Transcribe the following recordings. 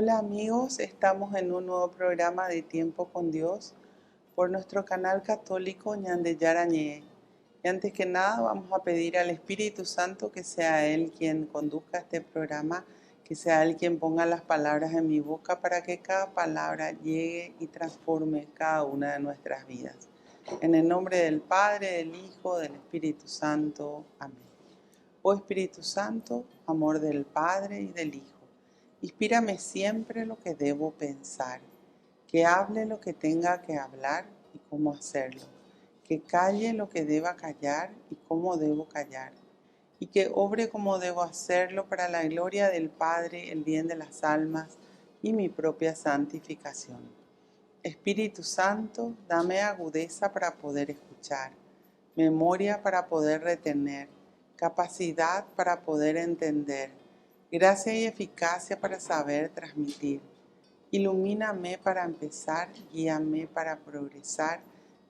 Hola amigos, estamos en un nuevo programa de Tiempo con Dios por nuestro canal católico Ñande Yarañé. Y antes que nada vamos a pedir al Espíritu Santo que sea Él quien conduzca este programa, que sea Él quien ponga las palabras en mi boca para que cada palabra llegue y transforme cada una de nuestras vidas. En el nombre del Padre, del Hijo, del Espíritu Santo. Amén. Oh Espíritu Santo, amor del Padre y del Hijo, inspírame siempre lo que debo pensar, que hable lo que tenga que hablar y cómo hacerlo, que calle lo que deba callar y cómo debo callar, y que obre como debo hacerlo para la gloria del Padre, el bien de las almas y mi propia santificación. Espíritu Santo, dame agudeza para poder escuchar, memoria para poder retener, capacidad para poder entender, gracia y eficacia para saber transmitir. Ilumíname para empezar, guíame para progresar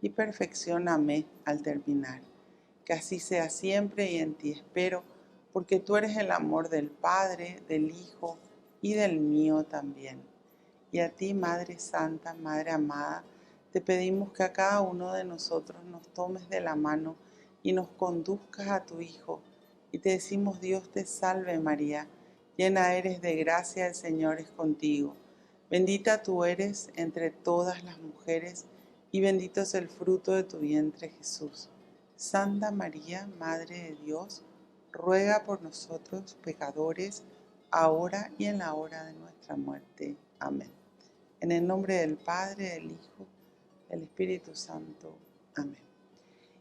y perfeccióname al terminar. Que así sea siempre y en ti espero, porque tú eres el amor del Padre, del Hijo y del mío también. Y a ti, Madre Santa, Madre amada, te pedimos que a cada uno de nosotros nos tomes de la mano y nos conduzcas a tu Hijo. Y te decimos, Dios te salve María, llena eres de gracia, el Señor es contigo. Bendita tú eres entre todas las mujeres y bendito es el fruto de tu vientre Jesús. Santa María, Madre de Dios, ruega por nosotros pecadores, ahora y en la hora de nuestra muerte. Amén. En el nombre del Padre, del Hijo, del Espíritu Santo. Amén.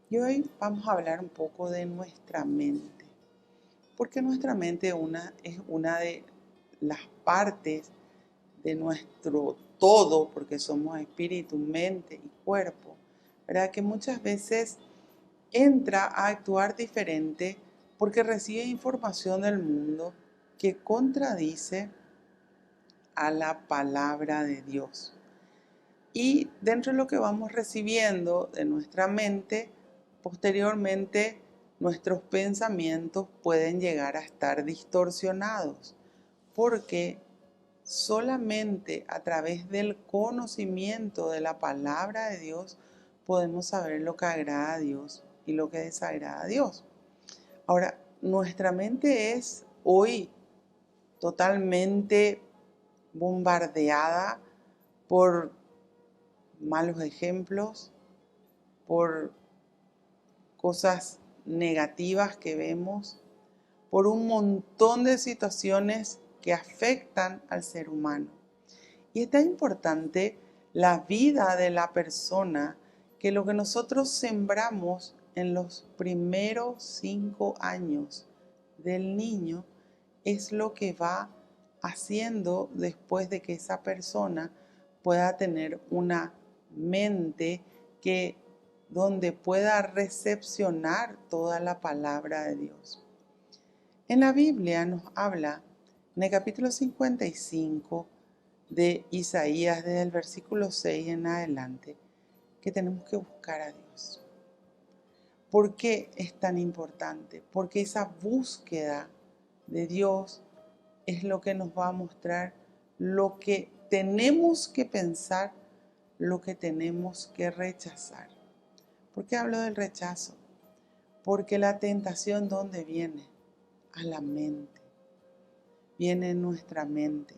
Y hoy vamos a hablar un poco de nuestra mente, porque nuestra mente es una de las partes de nuestro todo, porque somos espíritu, mente y cuerpo, ¿verdad? Que muchas veces entra a actuar diferente porque recibe información del mundo que contradice a la palabra de Dios. Y dentro de lo que vamos recibiendo de nuestra mente, posteriormente nuestros pensamientos pueden llegar a estar distorsionados, porque solamente a través del conocimiento de la palabra de Dios podemos saber lo que agrada a Dios y lo que desagrada a Dios. Ahora, nuestra mente es hoy totalmente bombardeada por malos ejemplos, por cosas negativas que vemos, por un montón de situaciones que afectan al ser humano. Y es tan importante la vida de la persona que lo que nosotros sembramos en los primeros 5 años del niño es lo que va haciendo después de que esa persona pueda tener una mente donde pueda recepcionar toda la palabra de Dios. En la Biblia nos habla en el capítulo 55 de Isaías, desde el versículo 6 en adelante, que tenemos que buscar a Dios. ¿Por qué es tan importante? Porque esa búsqueda de Dios es lo que nos va a mostrar lo que tenemos que pensar, lo que tenemos que rechazar. ¿Por qué hablo del rechazo? Porque la tentación, ¿dónde viene? A la mente. Viene en nuestra mente.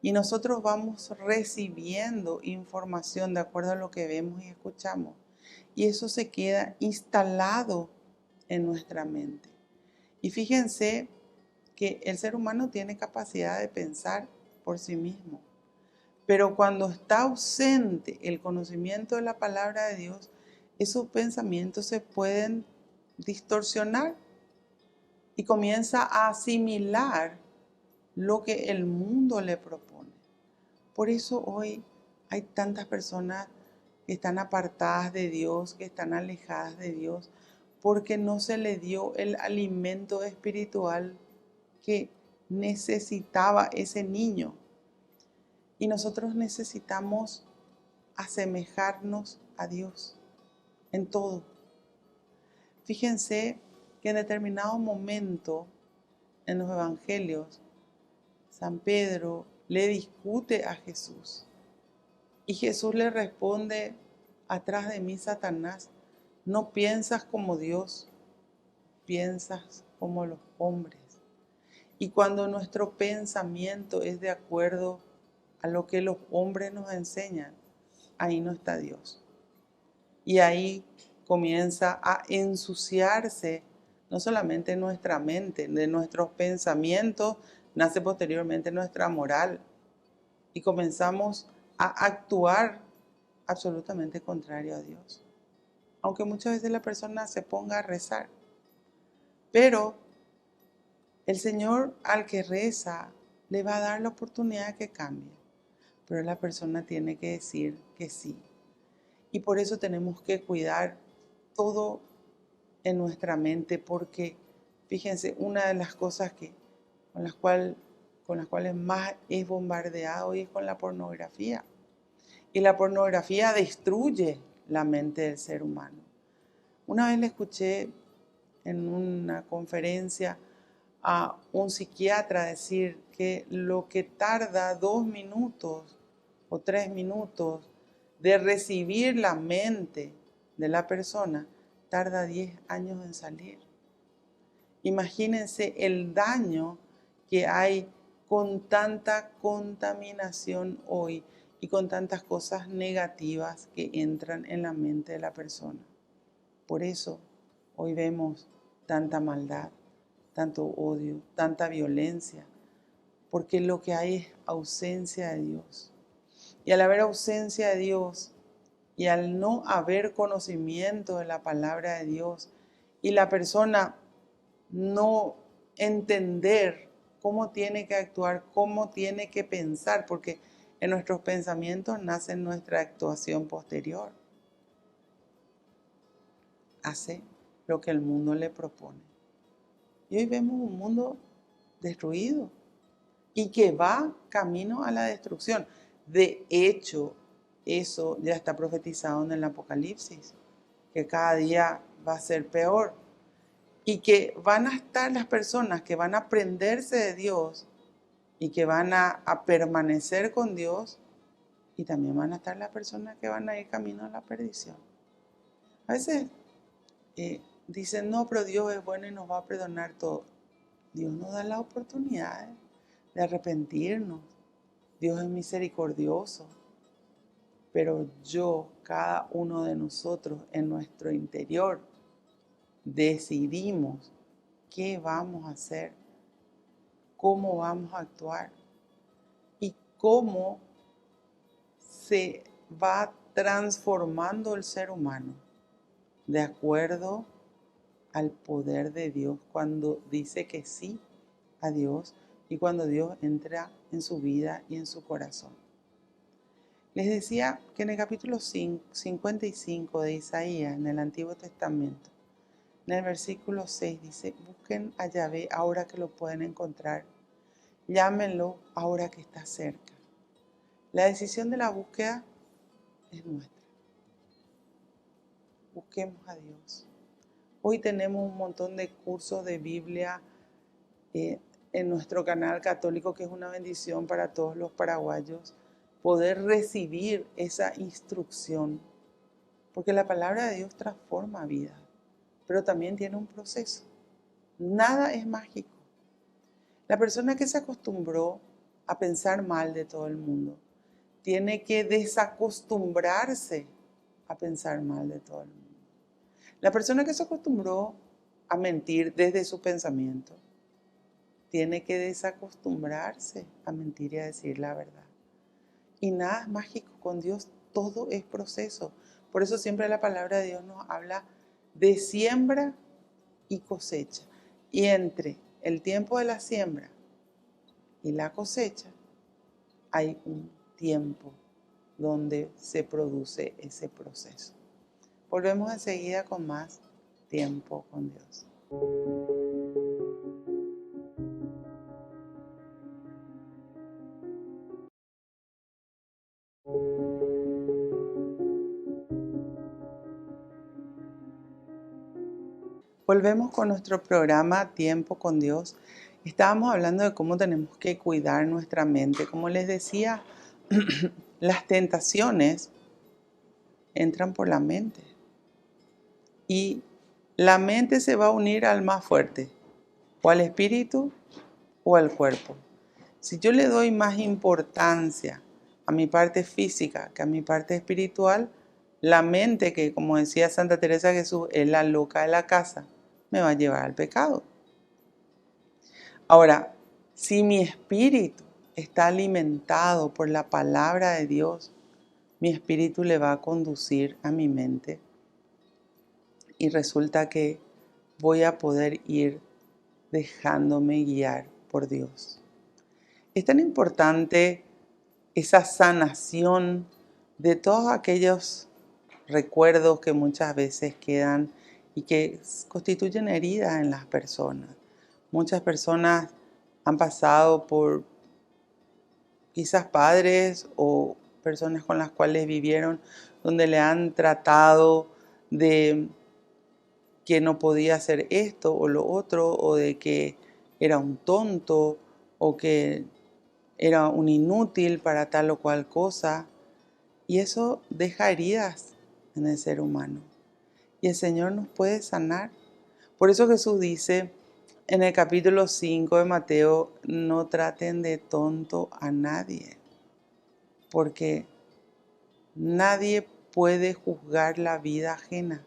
Y nosotros vamos recibiendo información de acuerdo a lo que vemos y escuchamos. Y eso se queda instalado en nuestra mente. Y fíjense que el ser humano tiene capacidad de pensar por sí mismo. Pero cuando está ausente el conocimiento de la palabra de Dios, esos pensamientos se pueden distorsionar y comienza a asimilar lo que el mundo le propone. Por eso hoy hay tantas personas que están apartadas de Dios, que están alejadas de Dios, porque no se le dio el alimento espiritual que necesitaba ese niño. Y nosotros necesitamos asemejarnos a Dios en todo. Fíjense que en determinado momento en los evangelios, San Pedro le discute a Jesús. Y Jesús le responde: atrás de mí, Satanás, no piensas como Dios, piensas como los hombres. Y cuando nuestro pensamiento es de acuerdo a lo que los hombres nos enseñan, ahí no está Dios. Y ahí comienza a ensuciarse no solamente nuestra mente, de nuestros pensamientos nace posteriormente nuestra moral. Y comenzamos a actuar absolutamente contrario a Dios. Aunque muchas veces la persona se ponga a rezar. Pero el Señor al que reza le va a dar la oportunidad de que cambie. Pero la persona tiene que decir que sí. Y por eso tenemos que cuidar todo en nuestra mente, porque fíjense, una de las cosas con las cuales más es bombardeado hoy es con la pornografía. Y la pornografía destruye la mente del ser humano. Una vez le escuché en una conferencia a un psiquiatra decir que lo que tarda 2 minutos o 3 minutos de recibir la mente de la persona, tarda 10 años en salir. Imagínense el daño que hay con tanta contaminación hoy y con tantas cosas negativas que entran en la mente de la persona. Por eso hoy vemos tanta maldad, tanto odio, tanta violencia, porque lo que hay es ausencia de Dios. Y al haber ausencia de Dios y al no haber conocimiento de la palabra de Dios y la persona no entender cómo tiene que actuar, cómo tiene que pensar, porque en nuestros pensamientos nace nuestra actuación posterior. Hace lo que el mundo le propone. Y hoy vemos un mundo destruido y que va camino a la destrucción. De hecho, eso ya está profetizado en el Apocalipsis, que cada día va a ser peor. Y que van a estar las personas que van a prenderse de Dios y que van a permanecer con Dios, y también van a estar las personas que van a ir camino a la perdición. A veces dicen, no, pero Dios es bueno y nos va a perdonar todo. Dios nos da la oportunidad de arrepentirnos. Dios es misericordioso. Pero cada uno de nosotros en nuestro interior, decidimos qué vamos a hacer, cómo vamos a actuar y cómo se va transformando el ser humano de acuerdo al poder de Dios cuando dice que sí a Dios y cuando Dios entra en su vida y en su corazón. Les decía que en el capítulo 55 de Isaías, en el Antiguo Testamento, en el versículo 6 dice, busquen a Yahvé ahora que lo pueden encontrar, llámenlo ahora que está cerca. La decisión de la búsqueda es nuestra. Busquemos a Dios. Hoy tenemos un montón de cursos de Biblia en nuestro canal católico, que es una bendición para todos los paraguayos, poder recibir esa instrucción, porque la palabra de Dios transforma vidas, pero también tiene un proceso. Nada es mágico. La persona que se acostumbró a pensar mal de todo el mundo tiene que desacostumbrarse a pensar mal de todo el mundo. La persona que se acostumbró a mentir desde su pensamiento tiene que desacostumbrarse a mentir y a decir la verdad. Y nada es mágico con Dios, todo es proceso. Por eso siempre la palabra de Dios nos habla de siembra y cosecha. Y entre el tiempo de la siembra y la cosecha hay un tiempo donde se produce ese proceso. Volvemos enseguida con más tiempo con Dios. Volvemos con nuestro programa Tiempo con Dios Estábamos hablando de cómo tenemos que cuidar nuestra mente. Como les decía, las tentaciones entran por la mente. Y la mente se va a unir al más fuerte, o al espíritu o al cuerpo. Si yo le doy más importancia a mi parte física que a mi parte espiritual, la mente, que como decía Santa Teresa de Jesús, es la loca de la casa, me va a llevar al pecado. Ahora, si mi espíritu está alimentado por la palabra de Dios, mi espíritu le va a conducir a mi mente y resulta que voy a poder ir dejándome guiar por Dios. Es tan importante esa sanación de todos aquellos recuerdos que muchas veces quedan y que constituyen heridas en las personas. Muchas personas han pasado por quizás padres o personas con las cuales vivieron, donde le han tratado de que no podía hacer esto o lo otro, o de que era un tonto, o que era un inútil para tal o cual cosa. Y eso deja heridas en el ser humano. Y el Señor nos puede sanar. Por eso Jesús dice en el capítulo 5 de Mateo, no traten de tonto a nadie, porque nadie puede juzgar la vida ajena.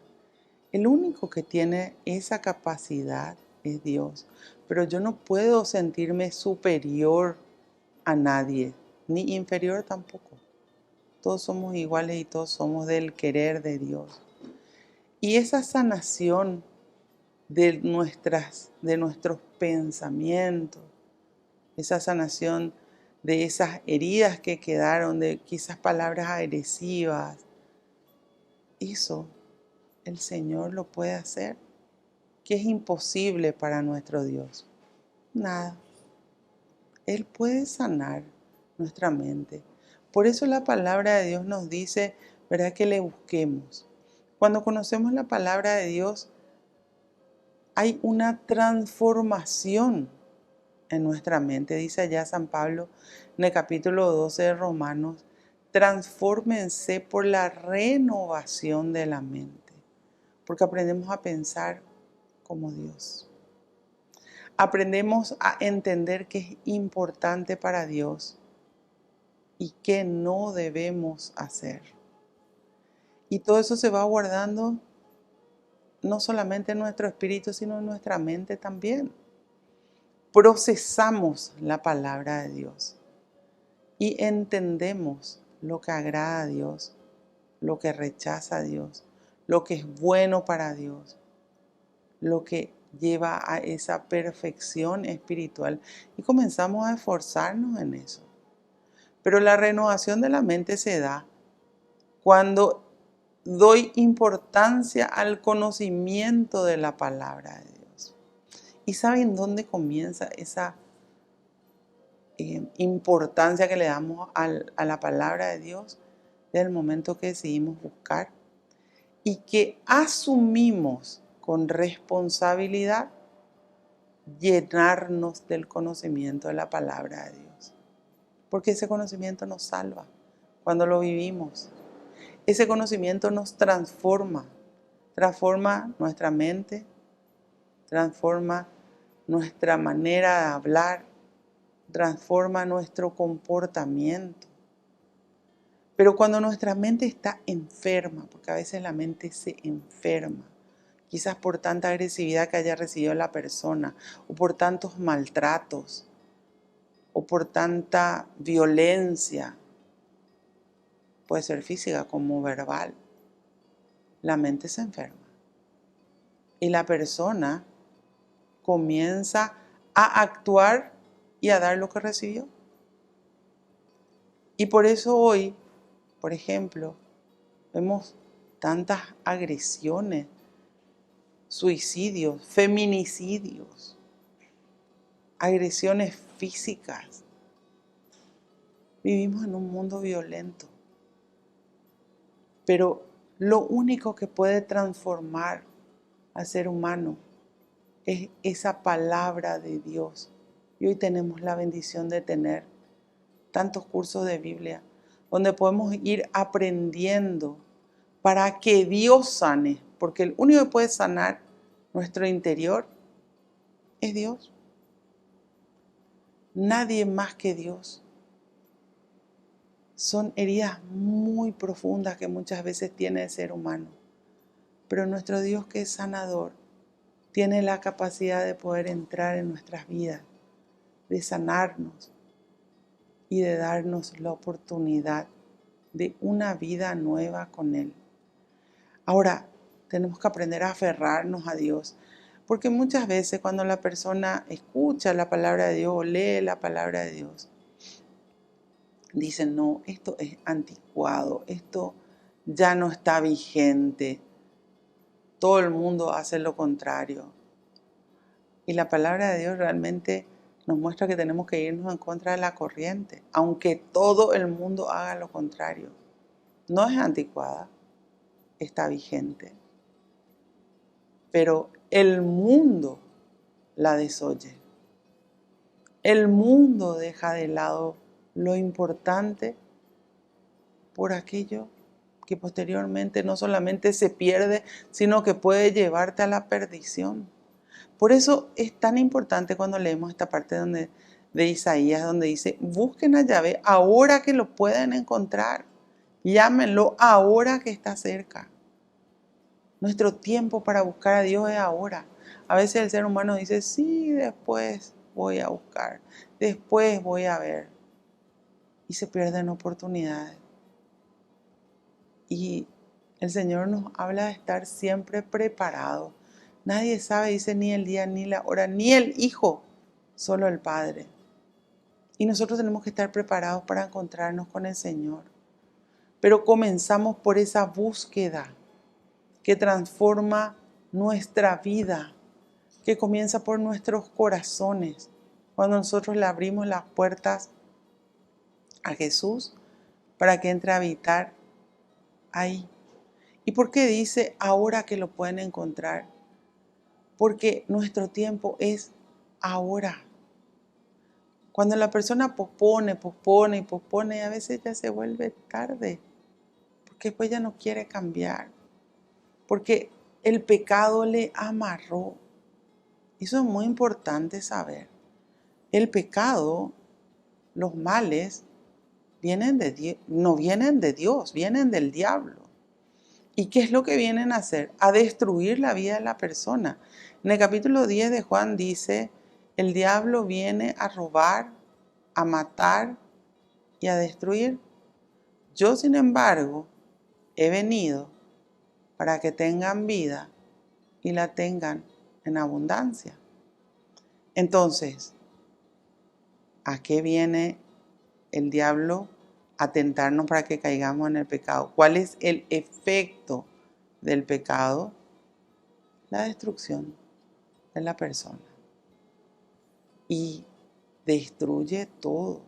El único que tiene esa capacidad es Dios. Pero yo no puedo sentirme superior a nadie, ni inferior tampoco. Todos somos iguales y todos somos del querer de Dios. Y esa sanación de nuestros pensamientos, esa sanación de esas heridas que quedaron, de quizás palabras agresivas, eso el Señor lo puede hacer. ¿Qué es imposible para nuestro Dios? Nada. Él puede sanar nuestra mente. Por eso la palabra de Dios nos dice, ¿verdad?, que le busquemos. Cuando conocemos la palabra de Dios, hay una transformación en nuestra mente. Dice allá San Pablo en el capítulo 12 de Romanos, transfórmense por la renovación de la mente, porque aprendemos a pensar como Dios. Aprendemos a entender qué es importante para Dios y qué no debemos hacer. Y todo eso se va guardando no solamente en nuestro espíritu, sino en nuestra mente también. Procesamos la palabra de Dios y entendemos lo que agrada a Dios, lo que rechaza a Dios, lo que es bueno para Dios, lo que lleva a esa perfección espiritual y comenzamos a esforzarnos en eso. Pero la renovación de la mente se da cuando doy importancia al conocimiento de la palabra de Dios. ¿Y saben dónde comienza esa importancia que le damos a la palabra de Dios? Desde el momento que decidimos buscar y que asumimos con responsabilidad llenarnos del conocimiento de la palabra de Dios. Porque ese conocimiento nos salva cuando lo vivimos. Ese conocimiento nos transforma nuestra mente, transforma nuestra manera de hablar, transforma nuestro comportamiento. Pero cuando nuestra mente está enferma, porque a veces la mente se enferma, quizás por tanta agresividad que haya recibido la persona, o por tantos maltratos, o por tanta violencia, puede ser física como verbal, la mente se enferma. Y la persona comienza a actuar y a dar lo que recibió. Y por eso hoy, por ejemplo, vemos tantas agresiones, suicidios, feminicidios, agresiones físicas. Vivimos en un mundo violento. Pero lo único que puede transformar al ser humano es esa palabra de Dios Y hoy tenemos la bendición de tener tantos cursos de Biblia donde podemos ir aprendiendo para que Dios sane, porque el único que puede sanar nuestro interior es Dios. Nadie más que Dios. Son heridas muy profundas que muchas veces tiene el ser humano, pero nuestro Dios, que es sanador, tiene la capacidad de poder entrar en nuestras vidas, de sanarnos y de darnos la oportunidad de una vida nueva con Él. Ahora, tenemos que aprender a aferrarnos a Dios, porque muchas veces cuando la persona escucha la palabra de Dios o lee la palabra de Dios, dicen, no, esto es anticuado, esto ya no está vigente, todo el mundo hace lo contrario. Y la palabra de Dios realmente nos muestra que tenemos que irnos en contra de la corriente, aunque todo el mundo haga lo contrario. No es anticuada, está vigente. Pero el mundo la desoye. El mundo deja de lado lo importante por aquello que posteriormente no solamente se pierde, sino que puede llevarte a la perdición. Por eso es tan importante cuando leemos esta parte de Isaías, donde dice, busquen a Yahvé ahora que lo pueden encontrar. Llámenlo ahora que está cerca. Nuestro tiempo para buscar a Dios es ahora. A veces el ser humano dice, sí, después voy a buscar, después voy a ver. Y se pierden oportunidades. Y el Señor nos habla de estar siempre preparados. Nadie sabe, dice, ni el día, ni la hora, ni el Hijo, solo el Padre. Y nosotros tenemos que estar preparados para encontrarnos con el Señor. Pero comenzamos por esa búsqueda que transforma nuestra vida, que comienza por nuestros corazones. Cuando nosotros le abrimos las puertas a Jesús para que entre a habitar ahí. ¿Y por qué dice ahora que lo pueden encontrar? Porque nuestro tiempo es ahora. Cuando la persona pospone, a veces ya se vuelve tarde, porque después ya no quiere cambiar, porque el pecado le amarró. Eso es muy importante saber. El pecado, los males, no vienen de Dios, vienen del diablo. ¿Y qué es lo que vienen a hacer? A destruir la vida de la persona. En el capítulo 10 de Juan dice, el diablo viene a robar, a matar y a destruir. Yo, sin embargo, he venido para que tengan vida y la tengan en abundancia. Entonces, ¿a qué viene el diablo? A tentarnos para que caigamos en el pecado. ¿Cuál es el efecto del pecado? La destrucción de la persona. Y destruye todo.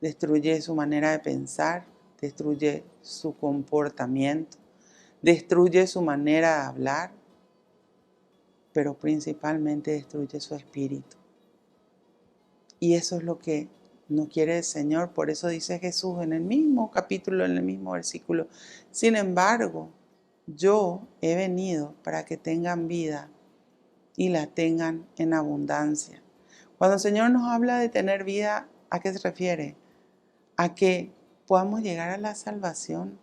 Destruye su manera de pensar, destruye su comportamiento, destruye su manera de hablar, pero principalmente destruye su espíritu. Y eso es lo que no quiere el Señor. Por eso dice Jesús en el mismo capítulo, en el mismo versículo, sin embargo, yo he venido para que tengan vida y la tengan en abundancia. Cuando el Señor nos habla de tener vida, ¿a qué se refiere? A que podamos llegar a la salvación,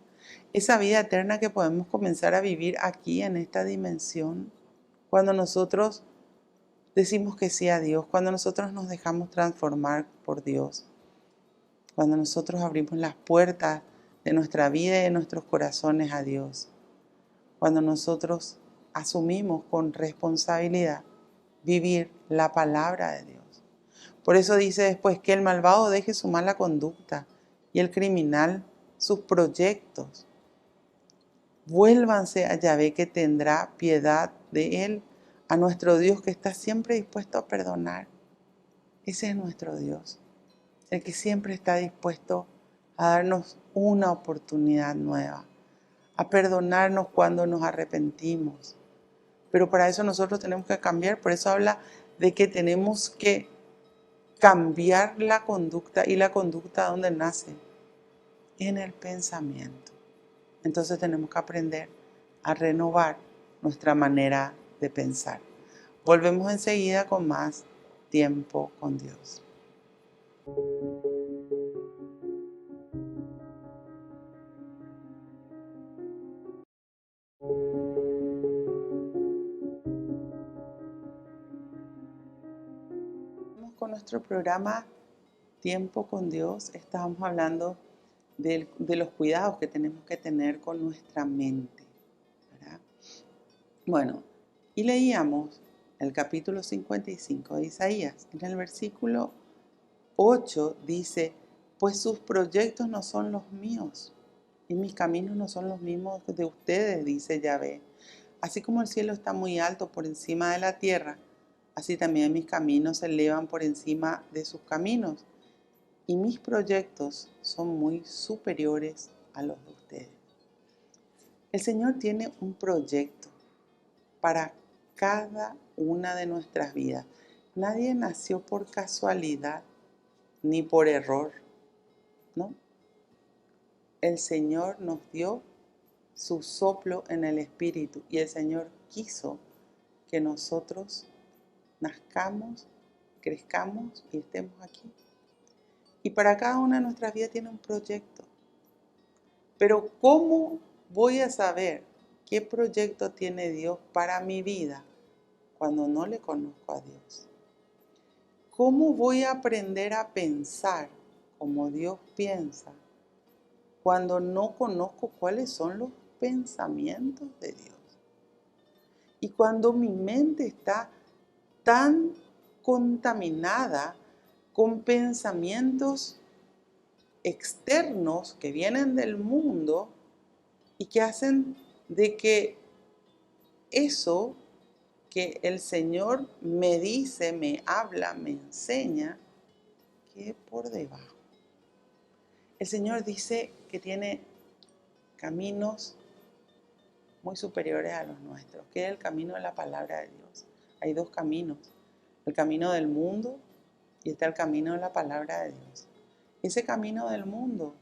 esa vida eterna que podemos comenzar a vivir aquí en esta dimensión, cuando nosotros decimos que sí a Dios, cuando nosotros nos dejamos transformar por Dios, cuando nosotros abrimos las puertas de nuestra vida y de nuestros corazones a Dios, cuando nosotros asumimos con responsabilidad vivir la palabra de Dios. Por eso dice después que el malvado deje su mala conducta y el criminal sus proyectos. Vuélvanse a Yahvé, que tendrá piedad de él, a nuestro Dios que está siempre dispuesto a perdonar. Ese es nuestro Dios, el que siempre está dispuesto a darnos una oportunidad nueva, a perdonarnos cuando nos arrepentimos. Pero para eso nosotros tenemos que cambiar, por eso habla de que tenemos que cambiar la conducta. ¿Y la conducta dónde nace? En el pensamiento. Entonces tenemos que aprender a renovar nuestra manera de pensar. Volvemos enseguida con más tiempo con Dios. Con nuestro programa Tiempo con Dios, estábamos hablando de los cuidados que tenemos que tener con nuestra mente, ¿verdad? Bueno, y leíamos el capítulo 55 de Isaías. En el versículo 8 dice, pues sus proyectos no son los míos y mis caminos no son los mismos de ustedes, dice Yahvé. Así como el cielo está muy alto por encima de la tierra, así también mis caminos se elevan por encima de sus caminos y mis proyectos son muy superiores a los de ustedes. El Señor tiene un proyecto para cada una de nuestras vidas. Nadie nació por casualidad ni por error, ¿no? El Señor nos dio su soplo en el Espíritu y el Señor quiso que nosotros nazcamos, crezcamos y estemos aquí. Y para cada una de nuestras vidas tiene un proyecto. Pero ¿cómo voy a saber qué proyecto tiene Dios para mi vida cuando no le conozco a Dios? ¿Cómo voy a aprender a pensar como Dios piensa cuando no conozco cuáles son los pensamientos de Dios? Y cuando mi mente está tan contaminada con pensamientos externos que vienen del mundo y que hacen de que eso que el Señor me dice, me habla, me enseña, quede por debajo. El Señor dice que tiene caminos muy superiores a los nuestros, que es el camino de la palabra de Dios. Hay dos caminos, el camino del mundo y está el camino de la palabra de Dios. Ese camino del mundo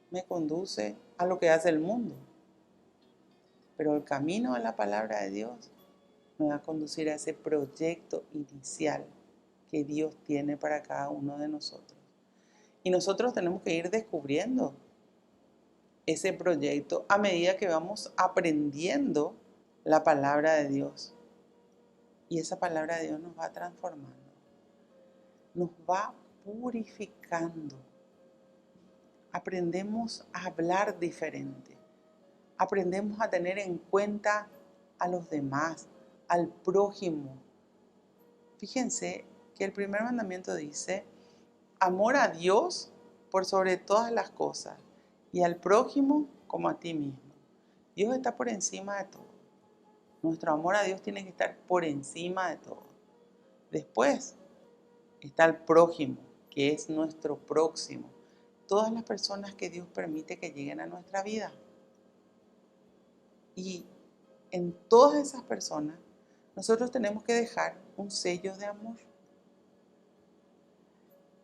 me conduce a lo que hace el mundo, pero el camino de la palabra de Dios me va a conducir a ese proyecto inicial que Dios tiene para cada uno de nosotros. Y nosotros tenemos que ir descubriendo ese proyecto a medida que vamos aprendiendo la palabra de Dios. Y esa palabra de Dios nos va transformando, nos va purificando. Aprendemos a hablar diferente, aprendemos a tener en cuenta a los demás, al prójimo. Fíjense que el primer mandamiento dice, amor a Dios por sobre todas las cosas y al prójimo como a ti mismo. Dios está por encima de todo. Nuestro amor a Dios tiene que estar por encima de todo. Después está el prójimo, que es nuestro próximo. Todas las personas que Dios permite que lleguen a nuestra vida. Y en todas esas personas, nosotros tenemos que dejar un sello de amor.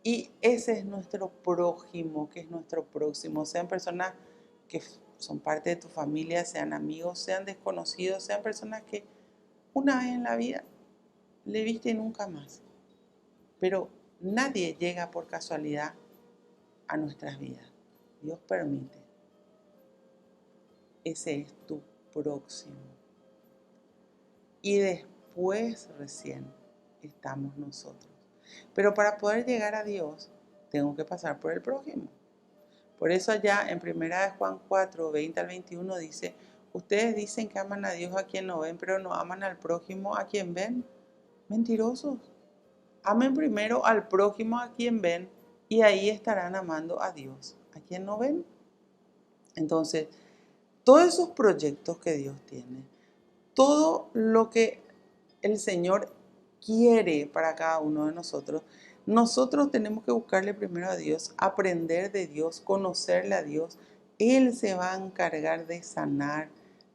Y ese es nuestro prójimo, que es nuestro próximo. Sean personas que son parte de tu familia, sean amigos, sean desconocidos, sean personas que una vez en la vida le viste y nunca más. Pero nadie llega por casualidad a nuestras vidas. Dios permite. Ese es tu próximo. Y después recién estamos nosotros. Pero para poder llegar a Dios, tengo que pasar por el prójimo. Por eso allá en 1 Juan 4, 20 al 21 dice, ustedes dicen que aman a Dios a quien no ven, pero no aman al prójimo a quien ven. Mentirosos. Amen primero al prójimo a quien ven y ahí estarán amando a Dios a quien no ven. Entonces, todos esos proyectos que Dios tiene, todo lo que el Señor quiere para cada uno de nosotros, nosotros tenemos que buscarle primero a Dios, aprender de Dios, conocerle a Dios. Él se va a encargar de sanar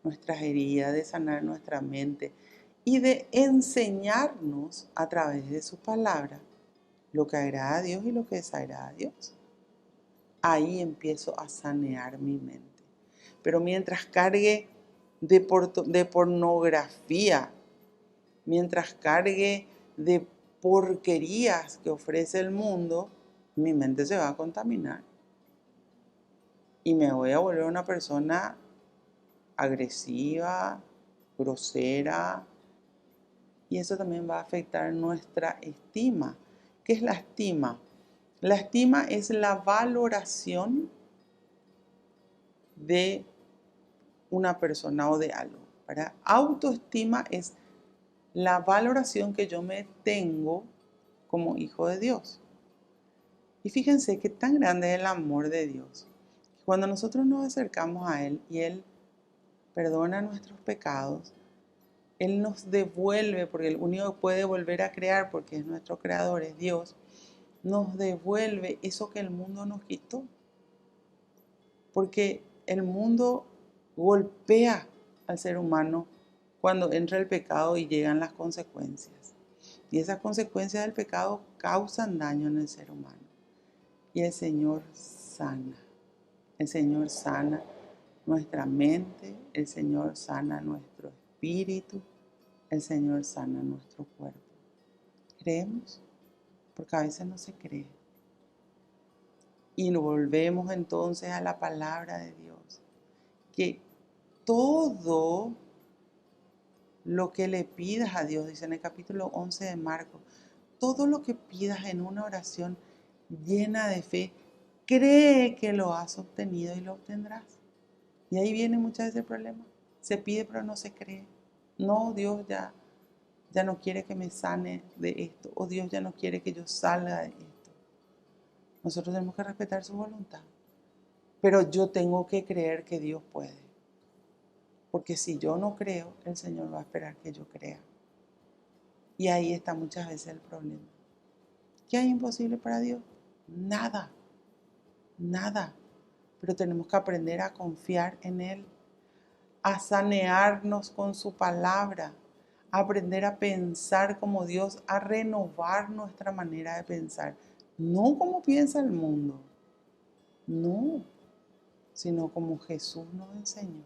nuestras heridas, de sanar nuestra mente y de enseñarnos a través de su palabra lo que agrada a Dios y lo que desagrada a Dios. Ahí empiezo a sanear mi mente. Pero mientras cargue de pornografía, mientras cargue de porquerías que ofrece el mundo, mi mente se va a contaminar. Y me voy a volver una persona agresiva, grosera. Y eso también va a afectar nuestra estima. ¿Qué es la estima? La estima es la valoración de una persona o de algo. ¿Verdad? Autoestima es la valoración que yo me tengo como hijo de Dios. Y fíjense qué tan grande es el amor de Dios. Cuando nosotros nos acercamos a Él y Él perdona nuestros pecados, Él nos devuelve, porque el único que puede volver a crear, porque es nuestro creador, es Dios, nos devuelve eso que el mundo nos quitó. Porque el mundo golpea al ser humano cuando entra el pecado y llegan las consecuencias. Y esas consecuencias del pecado causan daño en el ser humano. Y el Señor sana. El Señor sana nuestra mente, el Señor sana nuestro espíritu, el Señor sana nuestro cuerpo. ¿Creemos? Porque a veces no se cree. Y volvemos entonces a la palabra de Dios, que todo lo que le pidas a Dios, dice en el capítulo 11 de Marcos, todo lo que pidas en una oración llena de fe, cree que lo has obtenido y lo obtendrás. Y ahí viene muchas veces el problema. Se pide pero no se cree. No, Dios ya no quiere que me sane de esto. O Dios ya no quiere que yo salga de esto. Nosotros tenemos que respetar su voluntad. Pero yo tengo que creer que Dios puede. Porque si yo no creo, el Señor va a esperar que yo crea. Y ahí está muchas veces el problema. ¿Qué hay imposible para Dios? Nada. Nada. Pero tenemos que aprender a confiar en Él, a sanearnos con su palabra, a aprender a pensar como Dios, a renovar nuestra manera de pensar. No como piensa el mundo, no, sino como Jesús nos enseñó.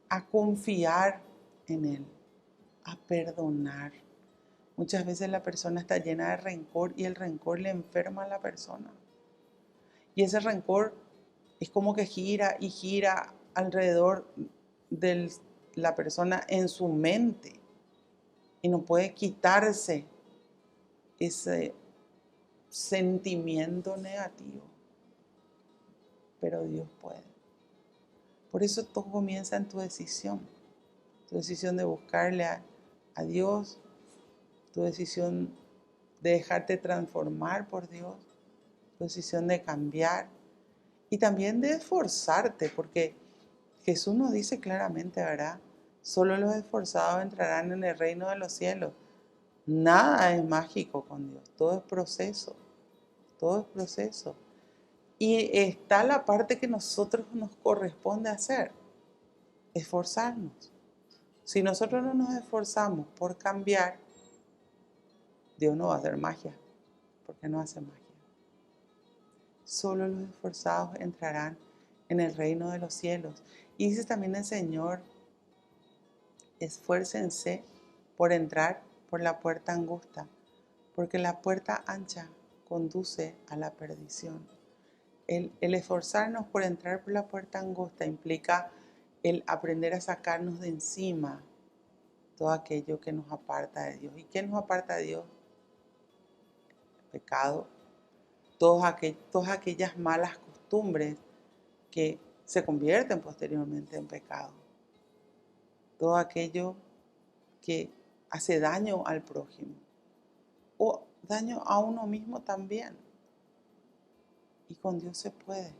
A confiar en Él, a perdonar. Muchas veces la persona está llena de rencor y el rencor le enferma a la persona. Y ese rencor es como que gira y gira alrededor de la persona en su mente y no puede quitarse ese sentimiento negativo. Pero Dios puede. Por eso todo comienza en tu decisión de buscarle a Dios, tu decisión de dejarte transformar por Dios, tu decisión de cambiar y también de esforzarte, porque Jesús nos dice claramente, ¿verdad? Solo los esforzados entrarán en el reino de los cielos. Nada es mágico con Dios, todo es proceso, todo es proceso. Y está la parte que nosotros nos corresponde hacer, esforzarnos. Si nosotros no nos esforzamos por cambiar, Dios no va a hacer magia, porque no hace magia. Solo los esforzados entrarán en el reino de los cielos. Y dice también el Señor, esfuércense por entrar por la puerta angosta, porque la puerta ancha conduce a la perdición. El esforzarnos por entrar por la puerta angosta implica el aprender a sacarnos de encima todo aquello que nos aparta de Dios. ¿Y qué nos aparta de Dios? El pecado, todas aquellas malas costumbres que se convierten posteriormente en pecado. Todo aquello que hace daño al prójimo o daño a uno mismo también. Y con Dios se puede.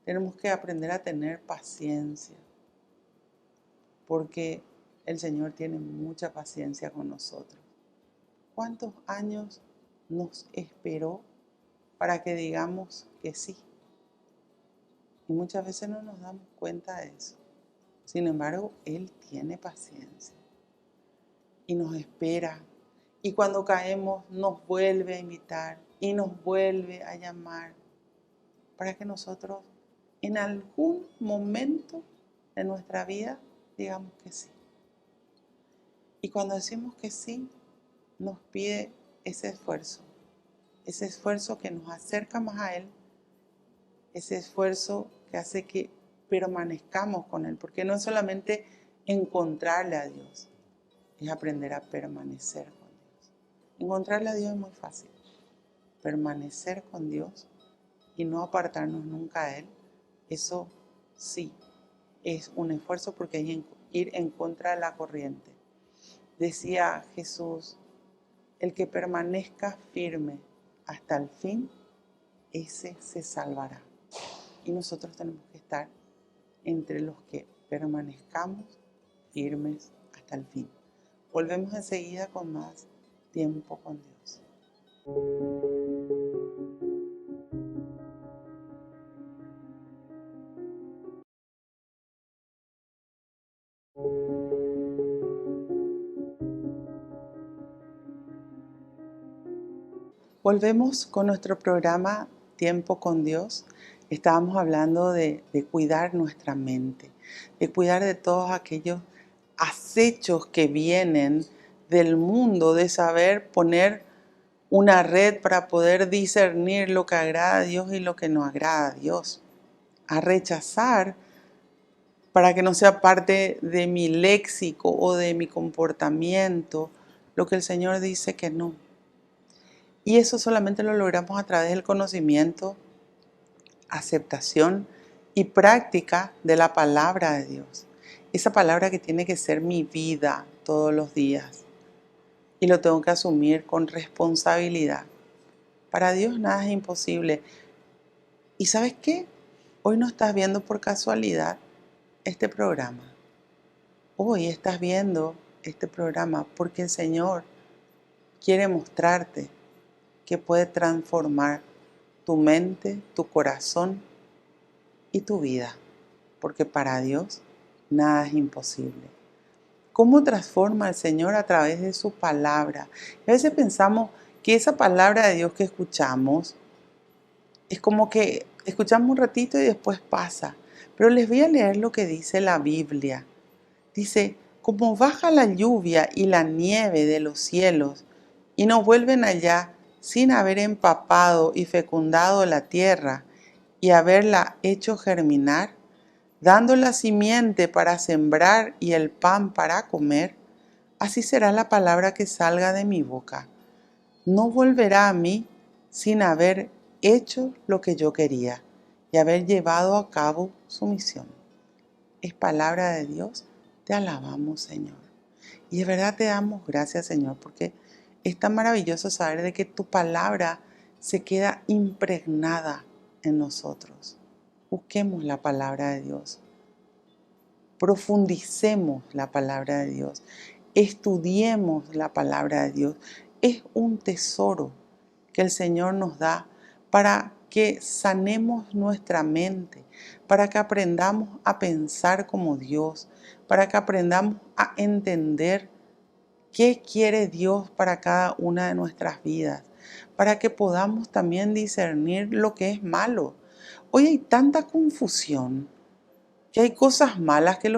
Tenemos que aprender a tener paciencia, porque el Señor tiene mucha paciencia con nosotros. ¿Cuántos años nos esperó para que digamos que sí? Y muchas veces no nos damos cuenta de eso. Sin embargo, Él tiene paciencia y nos espera Y cuando caemos nos vuelve a invitar y nos vuelve a llamar para que nosotros en algún momento de nuestra vida digamos que sí. Y cuando decimos que sí, nos pide ese esfuerzo que nos acerca más a Él, ese esfuerzo que hace que permanezcamos con Él, porque no es solamente encontrarle a Dios, es aprender a permanecer con Dios. Encontrarle a Dios es muy fácil, permanecer con Dios y no apartarnos nunca de Él, eso sí, es un esfuerzo porque hay que ir en contra de la corriente. Decía Jesús, el que permanezca firme hasta el fin, ese se salvará. Y nosotros tenemos que estar entre los que permanezcamos firmes hasta el fin. Volvemos enseguida con más tiempo con Dios. Volvemos con nuestro programa Tiempo con Dios. Estábamos hablando de cuidar nuestra mente, de cuidar de todos aquellos acechos que vienen del mundo, de saber poner una red para poder discernir lo que agrada a Dios y lo que no agrada a Dios. A rechazar para que no sea parte de mi léxico o de mi comportamiento lo que el Señor dice que no. Y eso solamente lo logramos a través del conocimiento, aceptación y práctica de la palabra de Dios. Esa palabra que tiene que ser mi vida todos los días. Y lo tengo que asumir con responsabilidad. Para Dios nada es imposible. ¿Y sabes qué? Hoy no estás viendo por casualidad este programa. Hoy estás viendo este programa porque el Señor quiere mostrarte que puede transformar tu mente, tu corazón y tu vida, porque para Dios nada es imposible. ¿Cómo transforma el Señor a través de su palabra? A veces pensamos que esa palabra de Dios que escuchamos es como que escuchamos un ratito y después pasa. Pero les voy a leer lo que dice la Biblia. Dice, como baja la lluvia y la nieve de los cielos y no vuelven allá sin haber empapado y fecundado la tierra y haberla hecho germinar, dando la simiente para sembrar y el pan para comer, así será la palabra que salga de mi boca. No volverá a mí sin haber hecho lo que yo quería y haber llevado a cabo su misión. Es palabra de Dios, te alabamos, Señor. Y de verdad te damos gracias, Señor, porque es tan maravilloso saber de que tu palabra se queda impregnada en nosotros. Busquemos la palabra de Dios. Profundicemos la palabra de Dios. Estudiemos la palabra de Dios. Es un tesoro que el Señor nos da para que sanemos nuestra mente, para que aprendamos a pensar como Dios, para que aprendamos a entender qué quiere Dios para cada una de nuestras vidas, para que podamos también discernir lo que es malo. Hoy hay tanta confusión, que hay cosas malas que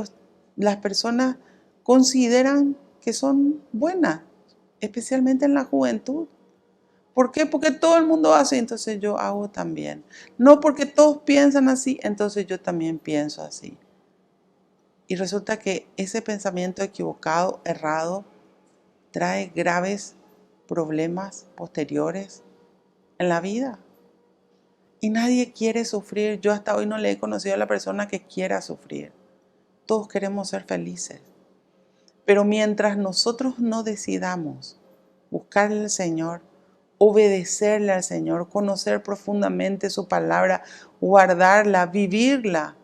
las personas consideran que son buenas, especialmente en la juventud. ¿Por qué? Porque todo el mundo hace, entonces yo hago también. No porque todos piensan así, entonces yo también pienso así. Y resulta que ese pensamiento equivocado, errado, trae graves problemas posteriores en la vida. Y nadie quiere sufrir. Yo hasta hoy no le he conocido a la persona que quiera sufrir. Todos queremos ser felices. Pero mientras nosotros no decidamos buscarle al Señor, obedecerle al Señor, conocer profundamente su palabra, guardarla, vivirla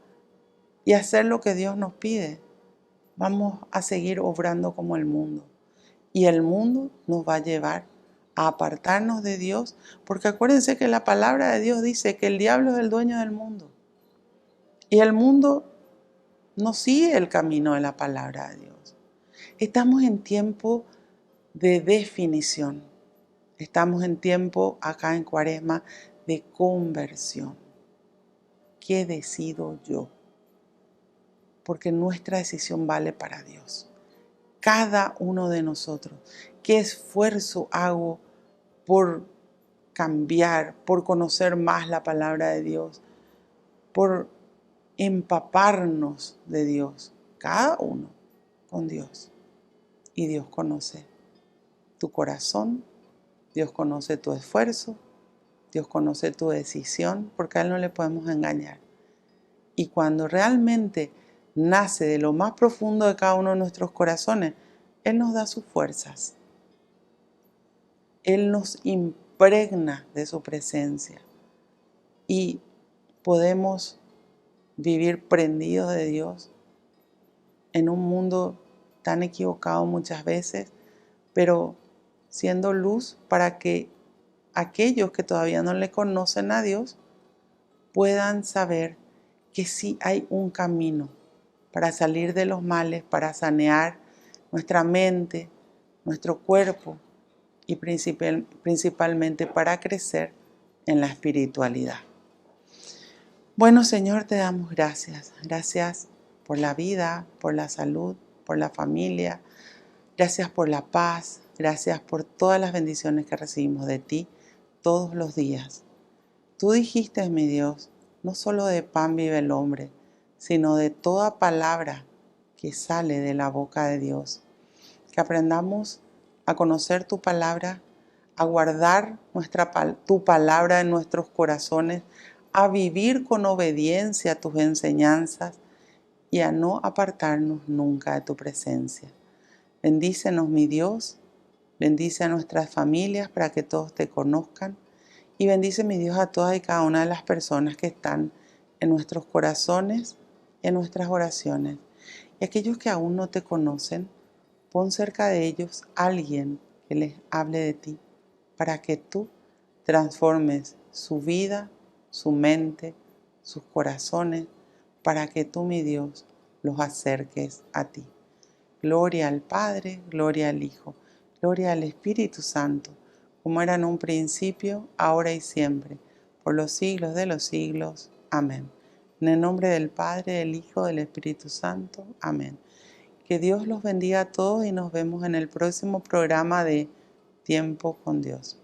y hacer lo que Dios nos pide, vamos a seguir obrando como el mundo. Y el mundo nos va a llevar a apartarnos de Dios, porque acuérdense que la palabra de Dios dice que el diablo es el dueño del mundo. Y el mundo no sigue el camino de la palabra de Dios. Estamos en tiempo de definición. Estamos en tiempo acá en Cuaresma de conversión. ¿Qué decido yo? Porque nuestra decisión vale para Dios. Cada uno de nosotros. ¿Qué esfuerzo hago por cambiar, por conocer más la palabra de Dios, por empaparnos de Dios? Cada uno con Dios. Y Dios conoce tu corazón, Dios conoce tu esfuerzo, Dios conoce tu decisión, porque a Él no le podemos engañar. Y cuando realmente nace de lo más profundo de cada uno de nuestros corazones, Él nos da sus fuerzas. Él nos impregna de su presencia y podemos vivir prendidos de Dios en un mundo tan equivocado muchas veces, pero siendo luz para que aquellos que todavía no le conocen a Dios puedan saber que sí hay un camino para salir de los males, para sanear nuestra mente, nuestro cuerpo y principalmente para crecer en la espiritualidad. Bueno, Señor, te damos gracias. Gracias por la vida, por la salud, por la familia. Gracias por la paz. Gracias por todas las bendiciones que recibimos de ti todos los días. Tú dijiste, mi Dios, no solo de pan vive el hombre, sino de toda palabra que sale de la boca de Dios. Que aprendamos a conocer tu palabra, a guardar tu palabra en nuestros corazones, a vivir con obediencia a tus enseñanzas y a no apartarnos nunca de tu presencia. Bendícenos, mi Dios, bendice a nuestras familias para que todos te conozcan y bendice, mi Dios, a todas y cada una de las personas que están en nuestros corazones, en nuestras oraciones. Y aquellos que aún no te conocen, pon cerca de ellos alguien que les hable de ti, para que tú transformes su vida, su mente, sus corazones, para que tú, mi Dios, los acerques a ti. Gloria al Padre, gloria al Hijo, gloria al Espíritu Santo, como era en un principio, ahora y siempre, por los siglos de los siglos. Amén. En el nombre del Padre, del Hijo, del Espíritu Santo. Amén. Que Dios los bendiga a todos y nos vemos en el próximo programa de Tiempo con Dios.